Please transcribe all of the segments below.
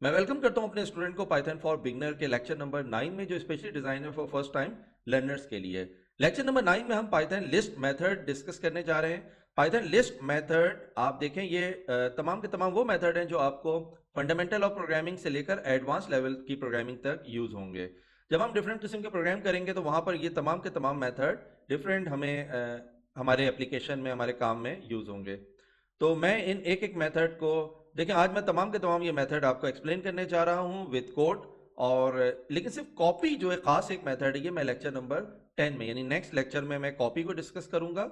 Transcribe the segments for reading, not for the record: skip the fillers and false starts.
मैं वेलकम करता हूं अपने स्टूडेंट को पाइथन फॉर बिगनर के लेक्चर नंबर 9 में जो स्पेशली डिजाइन है फॉर फर्स्ट टाइम लर्नर्स के लिए। लेक्चर नंबर 9 में हम पाइथन लिस्ट मेथड डिस्कस करने जा रहे हैं। पाइथन लिस्ट मेथड आप देखें ये तमाम के तमाम वो मेथड हैं जो आपको फंडामेंटल ऑफ प्रोग्रामिंग से लेकर एडवांस लेवल की प्रोग्रामिंग तक यूज होंगे। जब हम डिफरेंट किस्म के प्रोग्राम करेंगे तो वहां पर ये तमाम के तमाम मेथड डिफरेंट हमारे एप्लीकेशन में हमारे काम में यूज होंगे। तो मैं इन एक एक मेथड को देखिए, आज मैं तमाम के तमाम ये मेथड आपको एक्सप्लेन करने जा रहा हूँ विद कोड। और लेकिन सिर्फ कॉपी जो है खास एक मेथड है, ये मैं लेक्चर नंबर 10 में यानी नेक्स्ट लेक्चर में मैं कॉपी को डिस्कस करूंगा।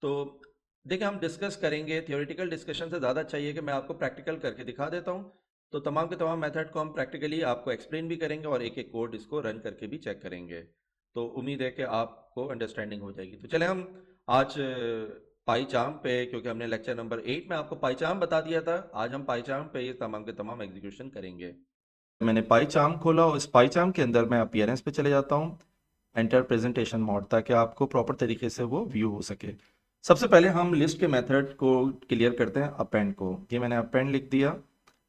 तो देखिए, हम डिस्कस करेंगे, थियोरेटिकल डिस्कशन से ज़्यादा चाहिए कि मैं आपको प्रैक्टिकल करके दिखा देता हूँ। तो तमाम के तमाम मेथड को हम प्रैक्टिकली आपको एक्सप्लेन भी करेंगे और एक एक कोड इसको रन करके भी चेक करेंगे। तो उम्मीद है कि आपको अंडरस्टैंडिंग हो जाएगी। तो चले हम आज पाईचार्म पे, क्योंकि हमने लेक्चर नंबर 8 में आपको पाईचार्म बता दिया था, आज हम पाईचार्म पे ये तमाम के तमाम एग्जीक्यूशन करेंगे। मैंने पाईचार्म खोला और इस पाईचार्म के अंदर मैं अपीयरेंस पे चले जाता हूँ, एंटर प्रेजेंटेशन मोड, ताकि आपको प्रॉपर तरीके से वो व्यू हो सके। सबसे पहले हम लिस्ट के मेथड को क्लियर करते हैं, अपेंड को। ये मैंने अपेंड लिख दिया।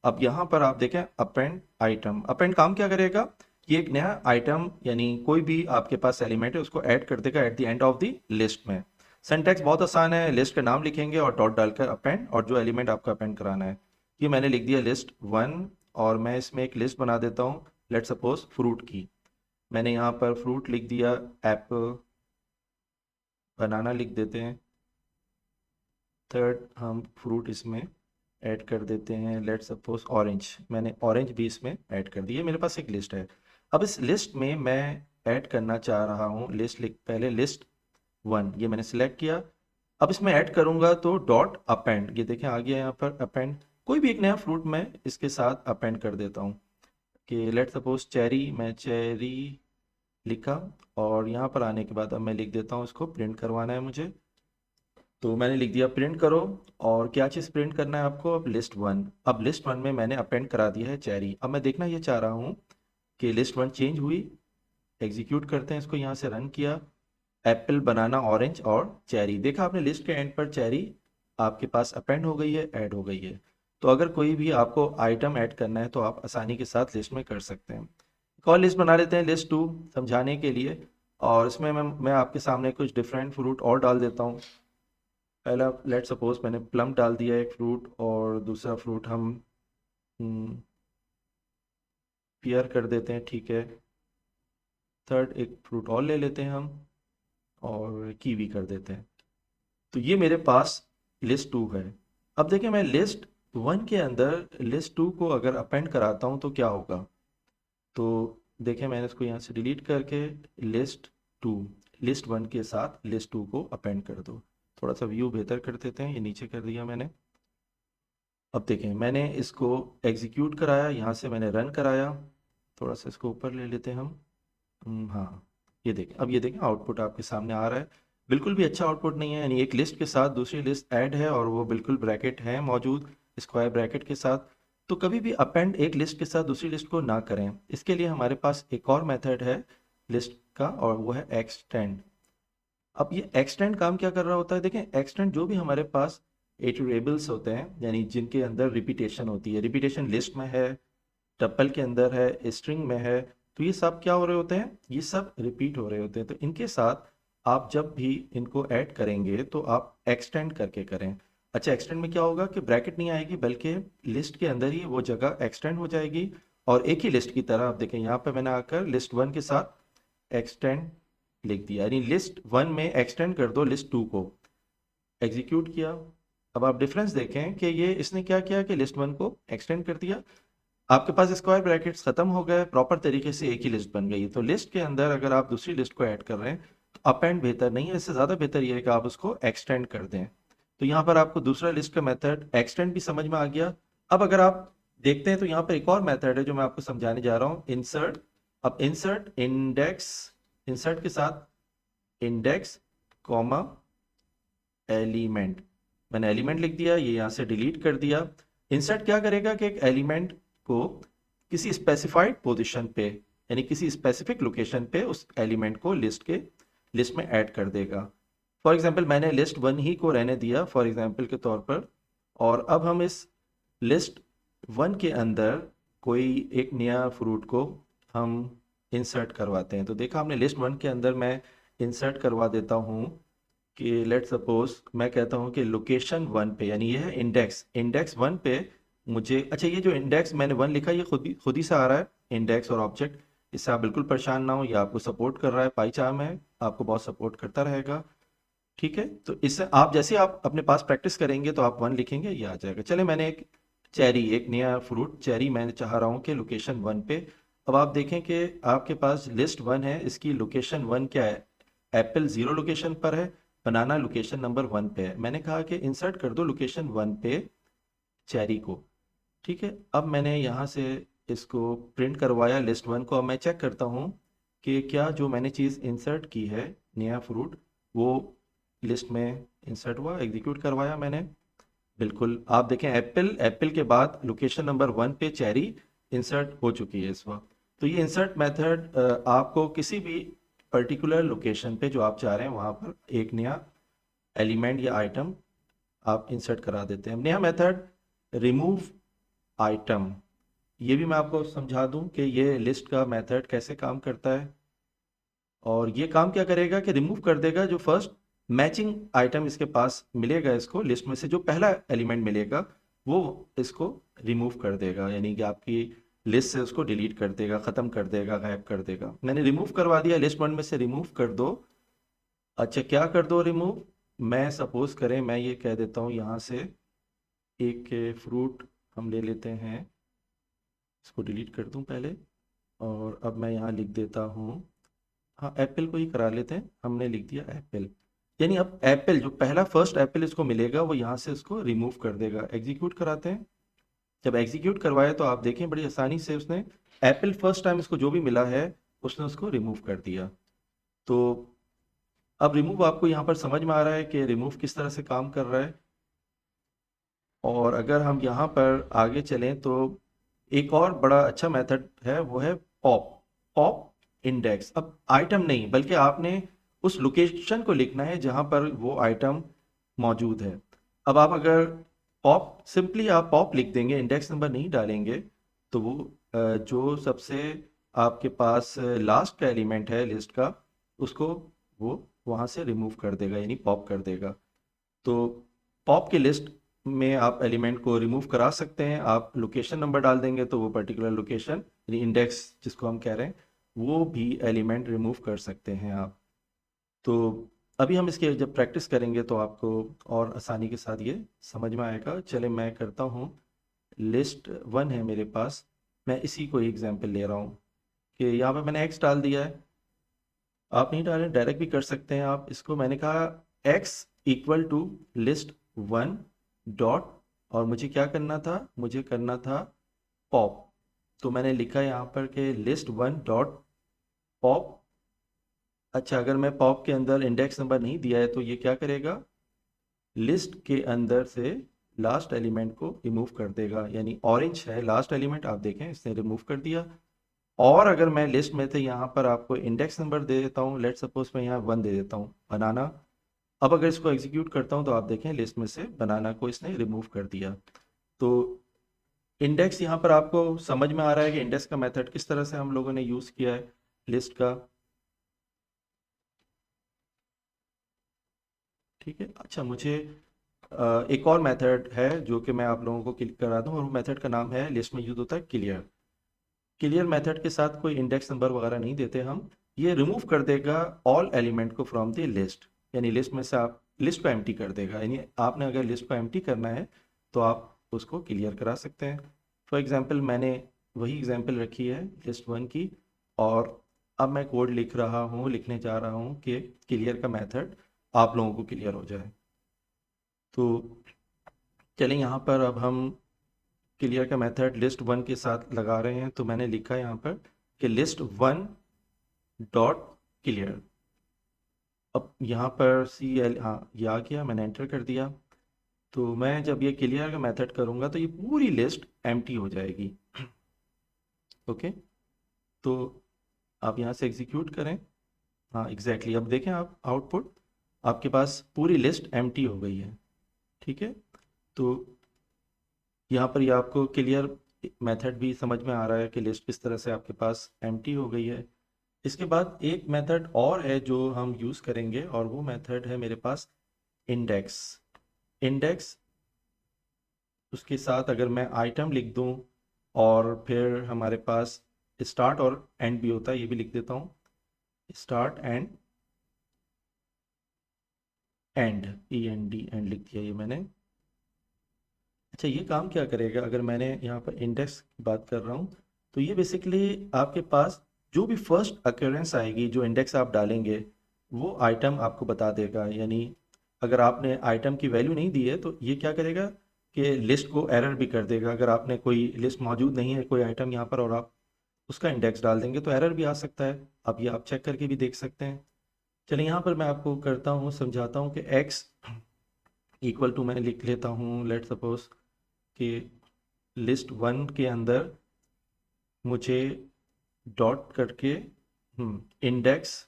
अब यहाँ पर आप देखें अपेंड आइटम। अपेंड काम क्या करेगा? ये एक नया आइटम यानी कोई भी आपके पास एलिमेंट है उसको ऐड कर देगा at the end of the list में। सिंटैक्स बहुत आसान है, लिस्ट का नाम लिखेंगे और डॉट डालकर अपेंड, और जो एलिमेंट आपको अपेंड कराना है। ये मैंने लिख दिया लिस्ट 1, और मैं इसमें एक लिस्ट बना देता हूँ, लेट सपोज फ्रूट की। मैंने यहाँ पर फ्रूट लिख दिया, एप्पल, बनाना लिख देते हैं। थर्ड हम फ्रूट इसमें ऐड कर देते हैं, लेट सपोज ऑरेंज। मैंने ऑरेंज भी इसमें ऐड कर दिया। मेरे पास एक लिस्ट है। अब इस लिस्ट में मैं ऐड करना चाह रहा हूँ, लिस्ट लिख, पहले लिस्ट 1 ये मैंने सिलेक्ट किया। अब इसमें ऐड करूंगा तो डॉट अपेंड, ये देखें आ गया यहाँ पर अपेंड। कोई भी एक नया फ्रूट मैं इसके साथ अपेंड कर देता हूँ कि लेट सपोज चेरी, मैं चेरी लिखा। और यहाँ पर आने के बाद अब मैं लिख देता हूँ, इसको प्रिंट करवाना है मुझे, तो मैंने लिख दिया प्रिंट करो। और क्या चीज़ प्रिंट करना है आपको? अब लिस्ट 1। अब लिस्ट 1 में मैंने अपेंड करा दिया है चेरी। अब मैं देखना ये चाह रहा हूँ कि लिस्ट 1 चेंज हुई। एग्जीक्यूट करते हैं इसको, यहाँ से रन किया। एप्पल, बनाना, ऑरेंज और चेरी, देखा आपने लिस्ट के एंड पर चेरी आपके पास अपेंड हो गई है, ऐड हो गई है। तो अगर कोई भी आपको आइटम ऐड करना है तो आप आसानी के साथ लिस्ट में कर सकते हैं। एक और लिस्ट बना लेते हैं, लिस्ट 2, समझाने के लिए। और इसमें मैं आपके सामने कुछ डिफरेंट फ्रूट और डाल देता हूँ। पहला लेट सपोज मैंने प्लम डाल दिया एक फ्रूट, और दूसरा फ्रूट हम पियर कर देते हैं, ठीक है। थर्ड एक फ्रूट और ले लेते हैं हम, और कीवी कर देते हैं। तो ये मेरे पास लिस्ट 2 है। अब देखिए, मैं लिस्ट 1 के अंदर लिस्ट 2 को अगर अपेंड कराता हूँ तो क्या होगा? तो देखिए, मैंने इसको यहाँ से डिलीट करके लिस्ट 2, लिस्ट 1 के साथ लिस्ट 2 को अपेंड कर दो। थोड़ा सा व्यू बेहतर कर देते हैं, ये नीचे कर दिया मैंने। अब देखें, मैंने इसको एग्जीक्यूट कराया, यहाँ से मैंने रन कराया। थोड़ा सा इसको ऊपर ले लेते हैं हम। हाँ, ये देखें, अब ये देखें आउटपुट आपके सामने आ रहा है। बिल्कुल भी अच्छा आउटपुट नहीं है, यानी एक लिस्ट के साथ दूसरी लिस्ट ऐड है और वो बिल्कुल ब्रैकेट है मौजूद, स्क्वायर ब्रैकेट के साथ। तो कभी भी अपेंड एक लिस्ट के साथ दूसरी लिस्ट को ना करें। इसके लिए हमारे पास एक और मेथड है लिस्ट का, और वो है एक्सटेंड। अब ये एक्सटेंड काम क्या कर रहा होता है? देखें, एक्सटेंड जो भी हमारे पास इटरेबल्स होते हैं, यानी जिनके अंदर रिपीटेशन होती है, रिपीटेशन लिस्ट में है, टप्पल के अंदर है, स्ट्रिंग में है, तो ये सब क्या हो रहे होते हैं? ये सब रिपीट हो रहे होते हैं। तो इनके साथ आप जब भी इनको ऐड करेंगे तो आप एक्सटेंड करके करें। अच्छा, एक्सटेंड में क्या होगा कि ब्रैकेट नहीं आएगी, बल्कि लिस्ट के अंदर ही वो जगह एक्सटेंड हो जाएगी, और एक ही लिस्ट की तरह। आप देखें, यहाँ पे मैंने आकर लिस्ट 1 के साथ एक्सटेंड लिख दिया, यानी लिस्ट 1 में एक्सटेंड कर दो लिस्ट 2 को। एग्जीक्यूट किया। अब आप डिफरेंस देखें कि ये इसने क्या किया कि लिस्ट 1 को एक्सटेंड कर दिया। आपके पास स्क्वायर ब्रैकेट्स खत्म हो गए, प्रॉपर तरीके से एक ही लिस्ट बन गई। तो लिस्ट के अंदर अगर आप दूसरी लिस्ट को ऐड कर रहे हैं तो अप एंड बेहतर नहीं है, इससे ज़्यादा बेहतर ये है कि आप उसको एक्सटेंड कर दें। तो यहाँ पर आपको दूसरा लिस्ट का मेथड एक्सटेंड भी समझ में आ गया। अब अगर आप देखते हैं तो यहाँ पर एक और मेथड है जो मैं आपको समझाने जा रहा हूँ, इंसर्ट। अब इंसर्ट इंडेक्स, इंसर्ट के साथ इंडेक्स कॉमा एलिमेंट, मैंने एलिमेंट लिख दिया, ये यहाँ से डिलीट कर दिया। इंसर्ट क्या करेगा कि एक एलिमेंट को किसी स्पेसिफाइड पोजीशन पे, यानी किसी स्पेसिफिक लोकेशन पे उस एलिमेंट को लिस्ट में ऐड कर देगा। फॉर एग्जांपल मैंने लिस्ट 1 ही को रहने दिया फॉर एग्जांपल के तौर पर, और अब हम इस लिस्ट 1 के अंदर कोई एक नया फ्रूट को हम इंसर्ट करवाते हैं। तो देखा हमने लिस्ट वन के अंदर मैं इंसर्ट करवा देता हूँ कि लेट सपोज मैं कहता हूँ कि लोकेशन वन पे, यानी ये है इंडेक्स, इंडेक्स वन पे मुझे, अच्छा ये जो इंडेक्स मैंने वन लिखा ये खुद ही से आ रहा है, इंडेक्स और ऑब्जेक्ट। इससे आप बिल्कुल परेशान ना हो, ये आपको सपोर्ट कर रहा है, पाईचार्म है, आपको बहुत सपोर्ट करता रहेगा। ठीक है, तो इससे आप जैसे आप अपने पास प्रैक्टिस करेंगे तो आप वन लिखेंगे, ये आ जाएगा। चले, मैंने एक चेरी, एक नया फ्रूट चेरी मैं चाह रहा हूँ कि लोकेशन वन पे। अब आप देखें कि आपके पास लिस्ट वन है, इसकी लोकेशन वन क्या है? एप्पल 0 लोकेशन पर है, बनाना लोकेशन नंबर वन पे है। मैंने कहा कि इंसर्ट कर दो लोकेशन वन पे चेरी को। ठीक है, अब मैंने यहाँ से इसको प्रिंट करवाया लिस्ट वन को। अब मैं चेक करता हूँ कि क्या जो मैंने चीज़ इंसर्ट की है, नया फ्रूट, वो लिस्ट में इंसर्ट हुआ, एग्जीक्यूट करवाया मैंने। बिल्कुल, आप देखें एप्पल, एप्पल के बाद लोकेशन नंबर वन पे चेरी इंसर्ट हो चुकी है इस वक्त। तो ये इंसर्ट मेथड आपको किसी भी पर्टिकुलर लोकेशन पे जो आप चाह रहे हैं वहाँ पर एक नया एलिमेंट या आइटम आप इंसर्ट करा देते हैं। नया मेथड रिमूव आइटम, ये भी मैं आपको समझा दूं कि ये लिस्ट का मेथड कैसे काम करता है। और ये काम क्या करेगा कि रिमूव कर देगा जो फर्स्ट मैचिंग आइटम इसके पास मिलेगा, इसको लिस्ट में से जो पहला एलिमेंट मिलेगा वो इसको रिमूव कर देगा, यानी कि आपकी लिस्ट से उसको डिलीट कर देगा, ख़त्म कर देगा, गायब कर देगा। मैंने रिमूव करवा दिया, लिस्ट वन में से रिमूव कर दो। अच्छा, क्या कर दो रिमूव? मैं सपोज करें, मैं ये कह देता हूँ यहाँ से एक फ्रूट हम ले लेते हैं, इसको डिलीट कर दूँ पहले, और अब मैं यहाँ लिख देता हूँ, हाँ एप्पल को ही करा लेते हैं, हमने लिख दिया एप्पल। यानी अब एप्पल जो पहला फर्स्ट एप्पल इसको मिलेगा वो यहाँ से इसको रिमूव कर देगा। एग्जीक्यूट कराते हैं, जब एग्जीक्यूट करवाए तो आप देखें बड़ी आसानी से उसने एप्पल फर्स्ट टाइम इसको जो भी मिला है उसने उसको रिमूव कर दिया। तो अब रिमूव आपको यहाँ पर समझ में आ रहा है कि रिमूव किस तरह से काम कर रहा है। और अगर हम यहाँ पर आगे चलें तो एक और बड़ा अच्छा मेथड है, वो है पॉप, पॉप इंडेक्स। अब आइटम नहीं बल्कि आपने उस लोकेशन को लिखना है जहाँ पर वो आइटम मौजूद है। अब आप अगर पॉप, सिंपली आप पॉप लिख देंगे, इंडेक्स नंबर नहीं डालेंगे, तो वो जो सबसे आपके पास लास्ट का एलिमेंट है लिस्ट का, उसको वो वहाँ से रिमूव कर देगा, यानी पॉप कर देगा। तो पॉप की लिस्ट में आप एलिमेंट को रिमूव करा सकते हैं। आप लोकेशन नंबर डाल देंगे तो वो पर्टिकुलर लोकेशन, यानी इंडेक्स जिसको हम कह रहे हैं, वो भी एलिमेंट रिमूव कर सकते हैं आप। तो अभी हम इसके जब प्रैक्टिस करेंगे तो आपको और आसानी के साथ ये समझ में आएगा। चले, मैं करता हूँ, लिस्ट वन है मेरे पास, मैं इसी को एग्जाम्पल ले रहा हूँ कि यहाँ पे मैंने एक्स डाल दिया है। आप नहीं डालें, डायरेक्ट भी कर सकते हैं आप इसको। मैंने कहा x equal to list one dot, और मुझे क्या करना था, मुझे करना था पॉप। तो मैंने लिखा यहाँ पर कि लिस्ट वन डॉट पॉप। अच्छा, अगर मैं पॉप के अंदर इंडेक्स नंबर नहीं दिया है तो ये क्या करेगा, लिस्ट के अंदर से लास्ट एलिमेंट को रिमूव कर देगा, यानी ऑरेंज है लास्ट एलिमेंट, आप देखें इसने रिमूव कर दिया। और अगर मैं लिस्ट में से यहाँ पर आपको इंडेक्स नंबर दे देता हूँ, लेट सपोज मैं यहाँ वन दे देता हूँ, बनाना। अब अगर इसको एग्जीक्यूट करता हूँ तो आप देखें लिस्ट में से बनाना को इसने रिमूव कर दिया। तो इंडेक्स, यहाँ पर आपको समझ में आ रहा है कि इंडेक्स का मेथड किस तरह से हम लोगों ने यूज़ किया है लिस्ट का। ठीक है, अच्छा मुझे एक और मेथड है जो कि मैं आप लोगों को क्लिक करा दूँ, और वो मेथड का नाम है, लिस्ट में यूज होता है क्लियर। क्लियर मेथड के साथ कोई इंडेक्स नंबर वगैरह नहीं देते हम, ये रिमूव कर देगा ऑल एलिमेंट को फ्रॉम द लिस्ट, यानी लिस्ट में से आप लिस्ट को एम्प्टी कर देगा। यानी आपने अगर लिस्ट को एम्प्टी करना है तो आप उसको क्लियर करा सकते हैं। फॉर एग्जांपल मैंने वही एग्जांपल रखी है लिस्ट वन की, और अब मैं कोड लिख रहा हूँ, लिखने जा रहा हूँ कि क्लियर का मेथड आप लोगों को क्लियर हो जाए। तो चलें, यहाँ पर अब हम क्लियर का मेथड लिस्ट वन के साथ लगा रहे हैं। तो मैंने लिखा है यहाँ पर कि लिस्ट वन डॉट क्लियर। अब यहाँ पर सी एल, हाँ ये आ गया, मैंने एंटर कर दिया। तो मैं जब ये क्लियर का मेथड करूँगा तो ये पूरी लिस्ट एम्प्टी हो जाएगी। ओके, तो आप यहाँ से एग्जीक्यूट करें। हाँ एग्जैक्टली, अब देखें आप आउटपुट, आपके पास पूरी लिस्ट एम्प्टी हो गई है। ठीक है, तो यहाँ पर ये आपको क्लियर मेथड भी समझ में आ रहा है कि लिस्ट किस तरह से आपके पास एम्प्टी हो गई है। इसके बाद एक मेथड और है जो हम यूज़ करेंगे, और वो मेथड है मेरे पास इंडेक्स। इंडेक्स उसके साथ अगर मैं आइटम लिख दूं, और फिर हमारे पास स्टार्ट और एंड भी होता है, ये भी लिख देता हूँ, start and and, END, and लिख दिया ये मैंने। अच्छा, ये काम क्या करेगा, अगर मैंने यहाँ पर इंडेक्स की बात कर रहा हूँ, तो ये बेसिकली आपके पास जो भी फर्स्ट अक्यूरेंस आएगी, जो इंडेक्स आप डालेंगे, वो आइटम आपको बता देगा। यानी अगर आपने आइटम की वैल्यू नहीं दी है तो ये क्या करेगा कि लिस्ट को एरर भी कर देगा। अगर आपने कोई लिस्ट मौजूद नहीं है, कोई आइटम यहाँ पर, और आप उसका इंडेक्स डाल देंगे तो एरर भी आ सकता है। अब ये आप चेक करके भी देख सकते हैं। चलिए यहाँ पर मैं आपको करता हूँ, समझाता हूँ कि x इक्वल टू, मैं लिख लेता हूँ, लेट सपोज कि लिस्ट वन के अंदर मुझे डॉट करके इंडेक्स,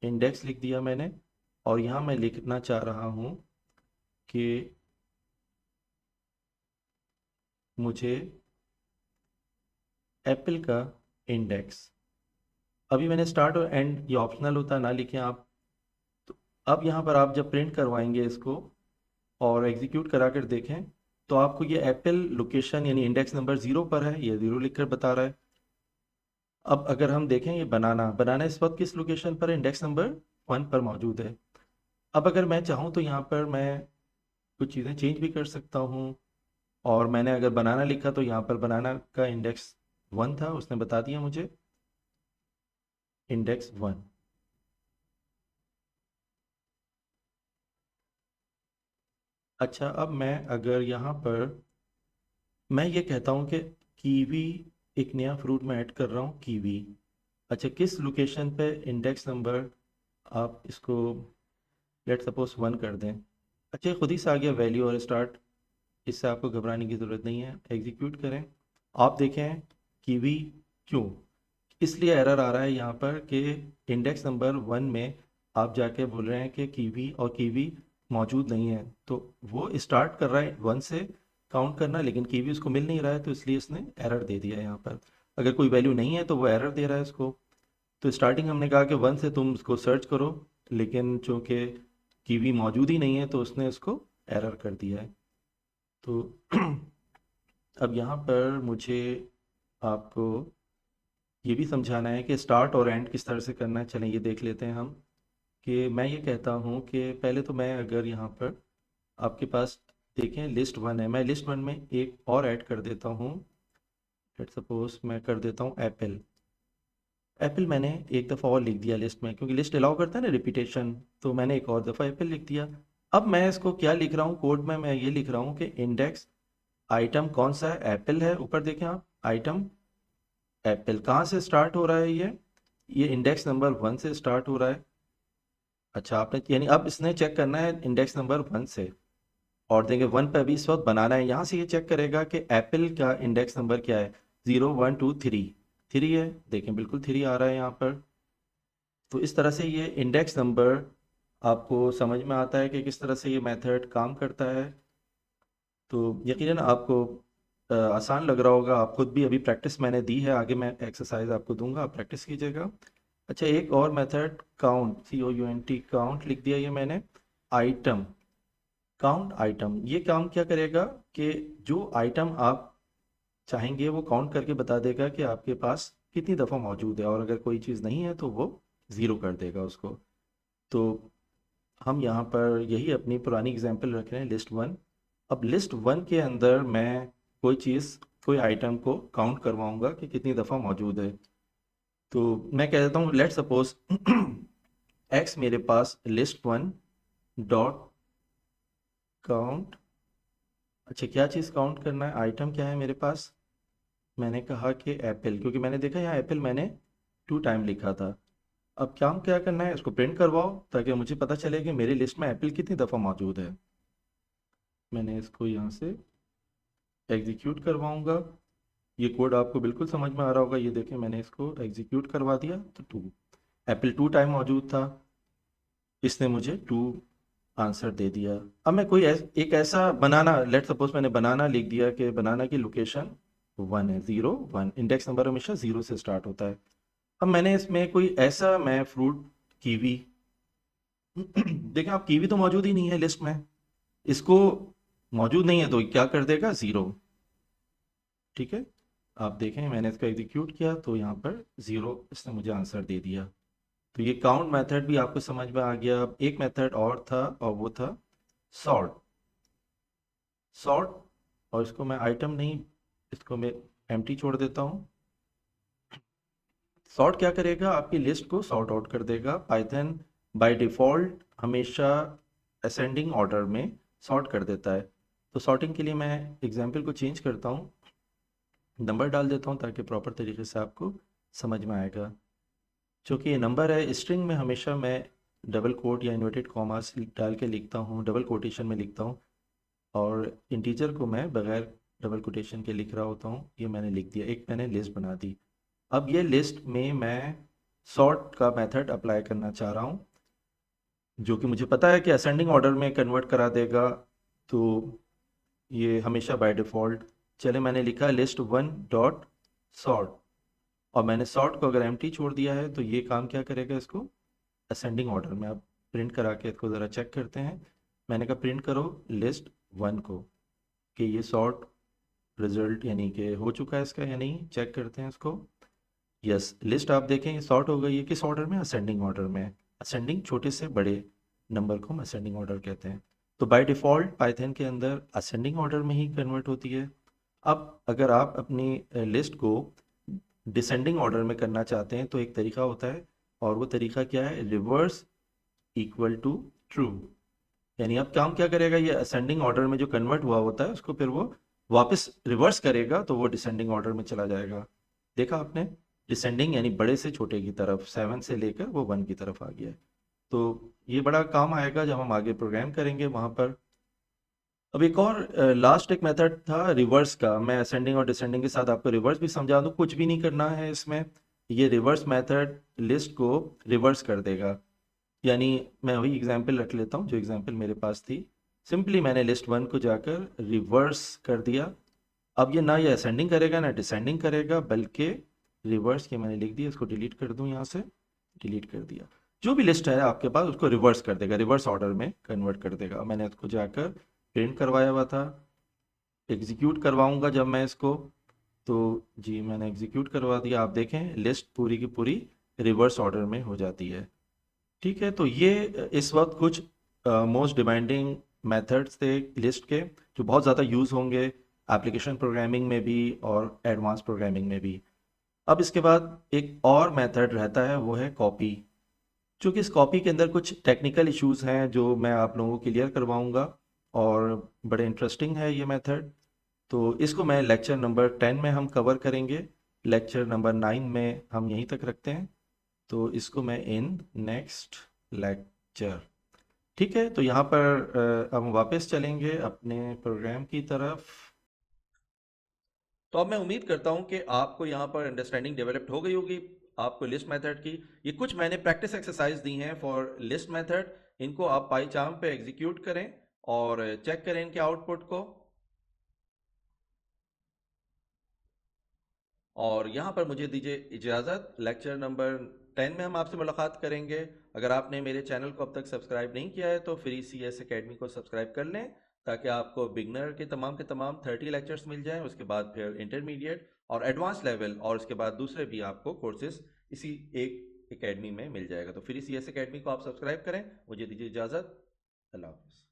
इंडेक्स लिख दिया मैंने। और यहाँ मैं लिखना चाह रहा हूँ कि मुझे एप्पल का इंडेक्स। अभी मैंने स्टार्ट और एंड, ये ऑप्शनल होता है, ना लिखें आप। तो अब यहाँ पर आप जब प्रिंट करवाएंगे इसको और एग्जीक्यूट करा कर देखें, तो आपको ये एप्पल लोकेशन यानी इंडेक्स नंबर 0 पर है, ये 0 लिखकर बता रहा है। अब अगर हम देखें, ये बनाना, बनाना इस वक्त किस लोकेशन पर है, इंडेक्स नंबर 1 पर मौजूद है। अब अगर मैं चाहूँ तो यहाँ पर मैं कुछ चीज़ें चेंज भी कर सकता हूँ। और मैंने अगर बनाना लिखा तो यहाँ पर बनाना का इंडेक्स 1 था, उसने बता दिया मुझे इंडेक्स 1। अच्छा, अब मैं अगर यहाँ पर मैं ये कहता हूँ कि कीवी, एक नया फ्रूट मैं ऐड कर रहा हूँ, कीवी। अच्छा, किस लोकेशन पे इंडेक्स नंबर, आप इसको लेट सपोज 1 कर दें। अच्छा, ये खुद ही से आ गया वैल्यू और स्टार्ट, इससे आपको घबराने की ज़रूरत नहीं है। एग्जीक्यूट करें, आप देखें कीवी, क्यों इसलिए एरर आ रहा है यहाँ पर कि इंडेक्स नंबर 1 में आप जाके बोल रहे हैं कि कीवी और कीवी मौजूद नहीं है, तो वो स्टार्ट कर रहा है 1 से काउंट करना, लेकिन कीवी उसको मिल नहीं रहा है, तो इसलिए इसने एरर दे दिया है यहाँ पर। अगर कोई वैल्यू नहीं है तो वो एरर दे रहा है इसको। तो स्टार्टिंग हमने कहा कि 1 से तुम उसको सर्च करो, लेकिन चूंकि कीवी मौजूद ही नहीं है तो उसने इसको एरर कर दिया है। तो अब यहाँ पर मुझे आपको ये भी समझाना है कि स्टार्ट और एंड किस तरह से करना है। चलें ये देख लेते हैं हम, कि मैं ये कहता हूँ कि पहले तो मैं अगर यहाँ पर आपके पास देखें, लिस्ट 1 है, मैं लिस्ट 1 में एक और ऐड कर देता हूँ। लेट सपोज मैं कर देता हूँ एप्पल। एप्पल मैंने एक दफ़ा और लिख दिया लिस्ट में, क्योंकि लिस्ट अलाउ करता है ना रिपीटेशन, तो मैंने एक और दफ़ा एप्पल लिख दिया। अब मैं इसको क्या लिख रहा हूँ कोड में, मैं ये लिख रहा हूँ कि इंडेक्स आइटम कौन सा है, एप्पल है। ऊपर देखें आप, आइटम एप्पल कहाँ से स्टार्ट हो रहा है, ये इंडेक्स नंबर 1 से स्टार्ट हो रहा है। अच्छा, आपने यानी अब इसने चेक करना है इंडेक्स नंबर 1 से, और देंगे 1 पे अभी इस वक्त बनाना है, यहाँ से ये चेक करेगा कि एप्पल का इंडेक्स नंबर क्या है। 0 1 2 3, 3 है, देखें बिल्कुल 3 आ रहा है यहाँ पर। तो इस तरह से ये इंडेक्स नंबर आपको समझ में आता है कि किस तरह से ये मेथड काम करता है। तो यकीनन आपको आसान लग रहा होगा, आप खुद भी अभी प्रैक्टिस मैंने दी है, आगे मैं एक्सरसाइज आपको दूंगा, आप प्रैक्टिस कीजिएगा। अच्छा, एक और मेथड काउंट, COUNT, काउंट लिख दिया ये मैंने। आइटम, काउंट आइटम, ये काम क्या करेगा कि जो आइटम आप चाहेंगे वो काउंट करके बता देगा कि आपके पास कितनी दफ़ा मौजूद है, और अगर कोई चीज़ नहीं है तो वो ज़ीरो कर देगा उसको। तो हम यहाँ पर यही अपनी पुरानी एग्जांपल रख रहे हैं, लिस्ट 1। अब लिस्ट 1 के अंदर मैं कोई चीज़, कोई आइटम को काउंट करवाऊंगा कि कितनी दफ़ा मौजूद है। तो मैं कह देता हूँ लेट सपोज एक्स मेरे पास लिस्ट 1 डॉट काउंट। अच्छा, क्या चीज़ काउंट करना है, आइटम क्या है मेरे पास, मैंने कहा कि एप्पल, क्योंकि मैंने देखा यहाँ एप्पल मैंने 2 टाइम लिखा था। अब काम क्या करना है, इसको प्रिंट करवाओ ताकि मुझे पता चले कि मेरी लिस्ट में एप्पल कितनी दफ़ा मौजूद है। मैंने इसको यहाँ से एग्जीक्यूट करवाऊंगा, ये कोड आपको बिल्कुल समझ में आ रहा होगा। ये देखें, मैंने इसको एग्जीक्यूट करवा दिया तो 2, एप्पल 2 टाइम मौजूद था, इसने मुझे 2 आंसर दे दिया। अब मैं कोई एक ऐसा बनाना, लेट सपोज मैंने बनाना लिख दिया कि बनाना की लोकेशन 1 है, 0 1, इंडेक्स नंबर हमेशा 0 से स्टार्ट होता है। अब मैंने इसमें कोई ऐसा मैं फ्रूट, कीवी देखें आप, कीवी तो मौजूद ही नहीं है लिस्ट में, इसको मौजूद नहीं है तो क्या कर देगा, 0। ठीक है, आप देखें मैंने इसको एग्जीक्यूट किया तो यहाँ पर 0 इसने मुझे आंसर दे दिया। तो ये काउंट मेथड भी आपको समझ में आ गया। अब एक मेथड और था और वो था सॉर्ट। सॉर्ट, और इसको मैं आइटम नहीं, इसको मैं एम्प्टी छोड़ देता हूँ। सॉर्ट क्या करेगा, आपकी लिस्ट को सॉर्ट आउट कर देगा। पाइथन बाय डिफ़ॉल्ट हमेशा असेंडिंग ऑर्डर में सॉर्ट कर देता है। तो सॉर्टिंग के लिए मैं एग्जाम्पल को चेंज करता हूँ, नंबर डाल देता हूँ ताकि प्रॉपर तरीके से आपको समझ में आएगा। चूँकि ये नंबर है, स्ट्रिंग में हमेशा मैं डबल कोट या इन्वर्टेड कॉमास डाल के लिखता हूँ, डबल कोटेशन में लिखता हूँ, और इंटीजर को मैं बगैर डबल कोटेशन के लिख रहा होता हूँ। ये मैंने लिख दिया, एक मैंने लिस्ट बना दी। अब ये लिस्ट में मैं सॉर्ट का मेथड अप्लाई करना चाह रहा हूँ, जो कि मुझे पता है कि असेंडिंग ऑर्डर में कन्वर्ट करा देगा। तो ये हमेशा बाय डिफ़ॉल्ट, चले मैंने लिखा लिस्ट 1 डॉट सॉर्ट, और मैंने सॉर्ट को अगर एम्प्टी छोड़ दिया है तो ये काम क्या करेगा, इसको असेंडिंग ऑर्डर में। अब प्रिंट करा के इसको ज़रा चेक करते हैं। मैंने कहा प्रिंट करो लिस्ट 1 को, कि ये सॉर्ट रिजल्ट यानी कि हो चुका है इसका या नहीं, चेक करते हैं इसको। यस, लिस्ट आप देखें ये सॉर्ट हो गई है। किस ऑर्डर में, असेंडिंग ऑर्डर में। असेंडिंग छोटे से बड़े नंबर को हम असेंडिंग ऑर्डर कहते हैं। तो बाय डिफ़ॉल्ट पाइथन के अंदर असेंडिंग ऑर्डर में ही कन्वर्ट होती है। अब अगर आप अपनी लिस्ट को डिसेंडिंग ऑर्डर में करना चाहते हैं तो एक तरीका होता है, और वो तरीका क्या है, रिवर्स इक्वल टू ट्रू। यानी अब काम क्या करेगा, ये असेंडिंग ऑर्डर में जो कन्वर्ट हुआ होता है उसको फिर वो वापस रिवर्स करेगा, तो वो डिसेंडिंग ऑर्डर में चला जाएगा। देखा आपने, डिसेंडिंग यानी बड़े से छोटे की तरफ, 7 से लेकर वो 1 की तरफ आ गया है। तो ये बड़ा काम आएगा जब हम आगे प्रोग्राम करेंगे वहाँ पर। अब एक और लास्ट एक मेथड था रिवर्स का। मैं असेंडिंग और डिसेंडिंग के साथ आपको रिवर्स भी समझा दूँ, कुछ भी नहीं करना है इसमें। ये रिवर्स मेथड लिस्ट को रिवर्स कर देगा। यानी मैं वही एग्जांपल रख लेता हूँ जो एग्जांपल मेरे पास थी। सिंपली मैंने लिस्ट 1 को जाकर रिवर्स कर दिया। अब ये ना ये असेंडिंग करेगा ना डिसेंडिंग करेगा, बल्कि रिवर्स, के मैंने लिख दिया, इसको डिलीट कर दूं, यहाँ से डिलीट कर दिया। जो भी लिस्ट है आपके पास उसको रिवर्स कर देगा, रिवर्स ऑर्डर में कन्वर्ट कर देगा। मैंने इसको जाकर प्रिंट करवाया हुआ था, एग्जीक्यूट करवाऊंगा जब मैं इसको, तो जी मैंने एग्जीक्यूट करवा दिया। आप देखें लिस्ट पूरी की पूरी रिवर्स ऑर्डर में हो जाती है। ठीक है, तो ये इस वक्त कुछ मोस्ट डिमांडिंग मेथड्स थे लिस्ट के, जो बहुत ज़्यादा यूज़ होंगे एप्लीकेशन प्रोग्रामिंग में भी और एडवांस प्रोग्रामिंग में भी। अब इसके बाद एक और मेथड रहता है, वो है कॉपी। चूँकि इस कॉपी के अंदर कुछ टेक्निकल इश्यूज हैं जो मैं आप लोगों को क्लियर करवाऊंगा, और बड़े इंटरेस्टिंग है ये मेथड। तो इसको मैं लेक्चर नंबर 10 में हम कवर करेंगे, लेक्चर नंबर 9 में हम यहीं तक रखते हैं। तो इसको मैं इन नेक्स्ट लेक्चर, ठीक है। तो यहाँ पर हम वापस चलेंगे अपने प्रोग्राम की तरफ। तो अब मैं उम्मीद करता हूँ कि आपको यहाँ पर अंडरस्टैंडिंग डेवलप्ड हो गई होगी आपको लिस्ट मेथड की। ये कुछ मैंने प्रैक्टिस एक्सरसाइज दी हैं फॉर लिस्ट मेथड। इनको आप पाईचार्म पे एग्जीक्यूट करें और चेक करें इनके आउटपुट को। और यहाँ पर मुझे दीजिए इजाज़त, लेक्चर नंबर 10 में हम आपसे मुलाकात करेंगे। अगर आपने मेरे चैनल को अब तक सब्सक्राइब नहीं किया है तो फ्री CS एकेडमी को सब्सक्राइब कर लें, ताकि आपको बिगनर के तमाम 30 लेक्चर्स मिल जाएं। उसके बाद फिर इंटरमीडिएट और एडवांस लेवल, और उसके बाद दूसरे भी आपको कोर्सेज इसी एक एकेडमी में मिल जाएगा। तो फ्री CS एकेडमी को आप सब्सक्राइब करें। मुझे दीजिए इजाज़त, अल्लाह हाफ़िज़।